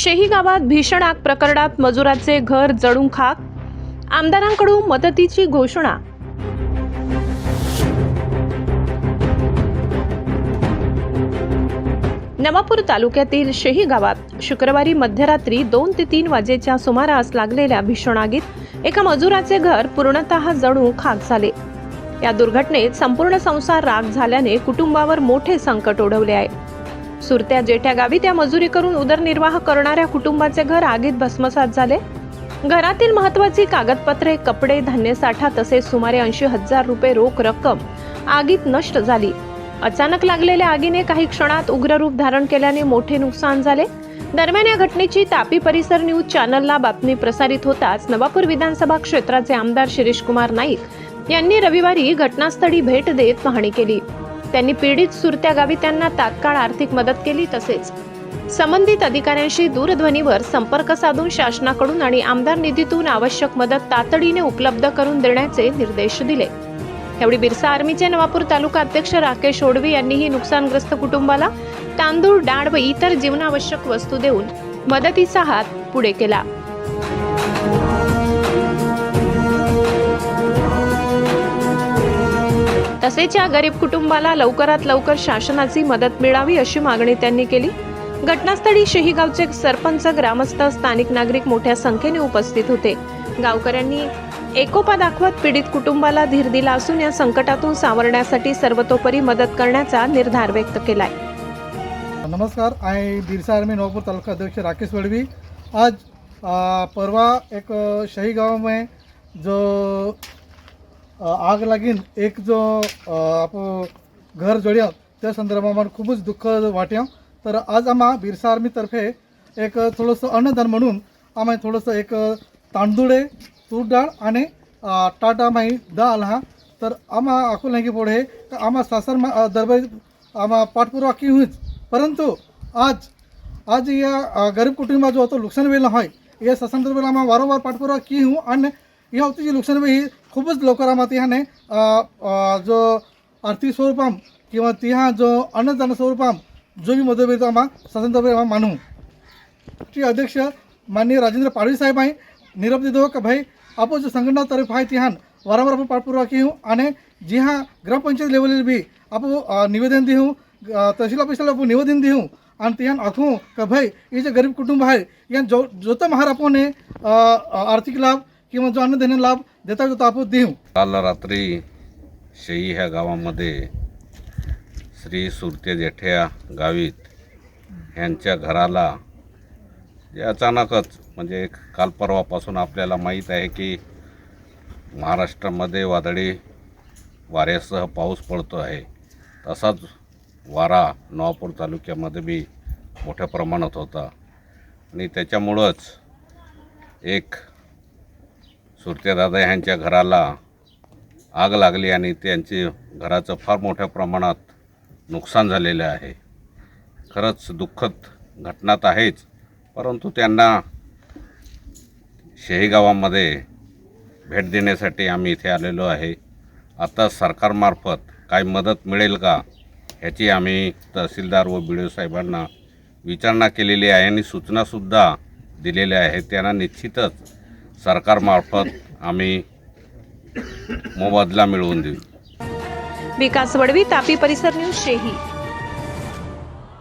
शेही गावात भीषण आग प्रकरणात मजुराचे घर जळून खाक, आमदारांकडून मदतीची घोषणा। नवापूर तालुक्यातील शेही गावात शुक्रवारी मध्यरात्री 2 ते 3 वाजेच्या सुमारास लागलेल्या भीषण आगीत एका मजुराचे घर पूर्णतः जळून खाक झाले। या दुर्घटनेत संपूर्ण संसार राख झाल्याने कुटुंबावर मोठे संकट ओढवले आहे। सुरत्या जेठ्या गावी त्या मजुरी करून उदरनिर्वाह करणाऱ्या कुटुंबाचे घर आगीत भस्मसात झाले। घरातील महत्त्वाची कागदपत्रे, कपडे, धान्य साठा तसेच सुमारे 80,000 रुपये रोख रक्कम आगीत नष्ट झाली। अचानक लागलेल्या आगीने काही क्षणात उग्र रूप धारण केल्याने मोठे नुकसान झाले। दरम्यान या घटनेची तापी परिसर न्यूज चॅनलला बातमी प्रसारित होताच नवापूर विधानसभा क्षेत्राचे आमदार शिरीष कुमार नाईक यांनी रविवारी घटनास्थळी भेट देत पाहणी केली। त्यांनी पीडित सुरत्या गावी त्यांना तात्काळ आर्थिक मदत केली तसेच संबंधित अधिकाऱ्यांशी दूरध्वनीवर संपर्क साधून शासनाकडून आणि आमदार निधीतून आवश्यक मदत तातडीने उपलब्ध करून देण्याचे निर्देश दिले। यावेळी बिरसा आर्मीचे नवापूर तालुका अध्यक्ष राकेश ओडवी यांनीही नुकसानग्रस्त कुटुंबाला तांदूळ, डाळ व इतर जीवनावश्यक वस्तू देऊन मदतीचा हात पुढे केला। तसेच या गरीब कुटुंबाला लवकरात लवकर शासनाची मदत मिळावी अशी मागणी त्यांनी केली। घटनास्थळी शेही गावचे सरपंच, ग्रामस्थ, स्थानिक नागरिक मोठ्या संख्येने उपस्थित होते। गावकऱ्यांनी एकोपा दाखवत पीडित कुटुंबाला धीर दिला असून या संकटातून सावरण्यासाठी सर्वतोपरी मदत करण्याचा निर्धार व्यक्त केलाय। नमस्कार, आई बिरसा आर्मी नवापुर तालुका अध्यक्ष राकेश ओडवी। आज परवा एक शेही गाँव में जो आग लागीन एक जो आप घर जोड्या त्या संदर्भात खूपच दुःख वाट्या। तर आज आम्हा बिरसा आर्मी तर्फे एक थोडंसं अन्नदान म्हणून आम्ही थोडंसं एक तांदूळे, तूर डाळ आणि टाटा माई दाल हा तर आम्हा अकोला की पुढे आम्हा सासर दरबार आम्हा पाठपुरावा की हुईच, परंतु आज या गरीब कुटुंबा जो होतो नुकसान वेळेला होय या संदर्भात आम्हा वारंवार पाठपुरावा की हूँ आणि या होती जी नुकसान वेळी ही खूपच लवकर आम्हा तिहाने जो आर्थिक स्वरूपाम किंवा तिहा जो अन्नदान स्वरूपाम जो भी मदत मिळतो आम्हा संदर्भात आम्हा मानू। श्री अध्यक्ष माननीय राजेंद्र पाडवी साहेब आहे निरोप देतो का भाई आपण जो संघटना तर्फ आहे तिहान वारंवार आपण पाठपुरावा की हूँ आणि जी हाँ ग्रामपंचायत लेवल भी आप निवेदन दी हूँ, तहसील ऑफिसला आपण निवेदन दी हूँ आणि तिहान आखूँ का भाई ये जो गरीब कुटुंब है या जो तो महार आपण आर्थिक लाभ किंवा जो अन्नधान्य लाभ देता तो आपण देऊ। काल रात्री शेही ह्या गावामध्ये श्री सुरते जेठ्या गावीत ह्यांच्या घराला अचानकच म्हणजे एक काल परवापासून आपल्याला माहीत आहे की महाराष्ट्रामध्ये वादळी वाऱ्यासह पाऊस पडतो आहे। तसाच वारा नवापूर तालुक्यामध्ये बी मोठ्या प्रमाणात होता आणि त्याच्यामुळंच एक सुरतेदादा ह्यांच्या घराला आग लागली आणि त्यांचे घराचं फार मोठ्या प्रमाणात नुकसान झालेलं आहे। खरंच दुःखद घटनात आहेच, परंतु त्यांना शेही गावामध्ये भेट देण्यासाठी आम्ही इथे आलेलो आहे। आता सरकारमार्फत काय मदत मिळेल का ह्याची आम्ही तहसीलदार व BDO साहेबांना विचारणा केलेली आहे आणि सूचनासुद्धा दिलेल्या आहेत। त्यांना निश्चितच सरकारमार्फत आम्ही मोबदला मिळवून देऊ। विकास वडवी, तापी परिसर न्यूज, शेही।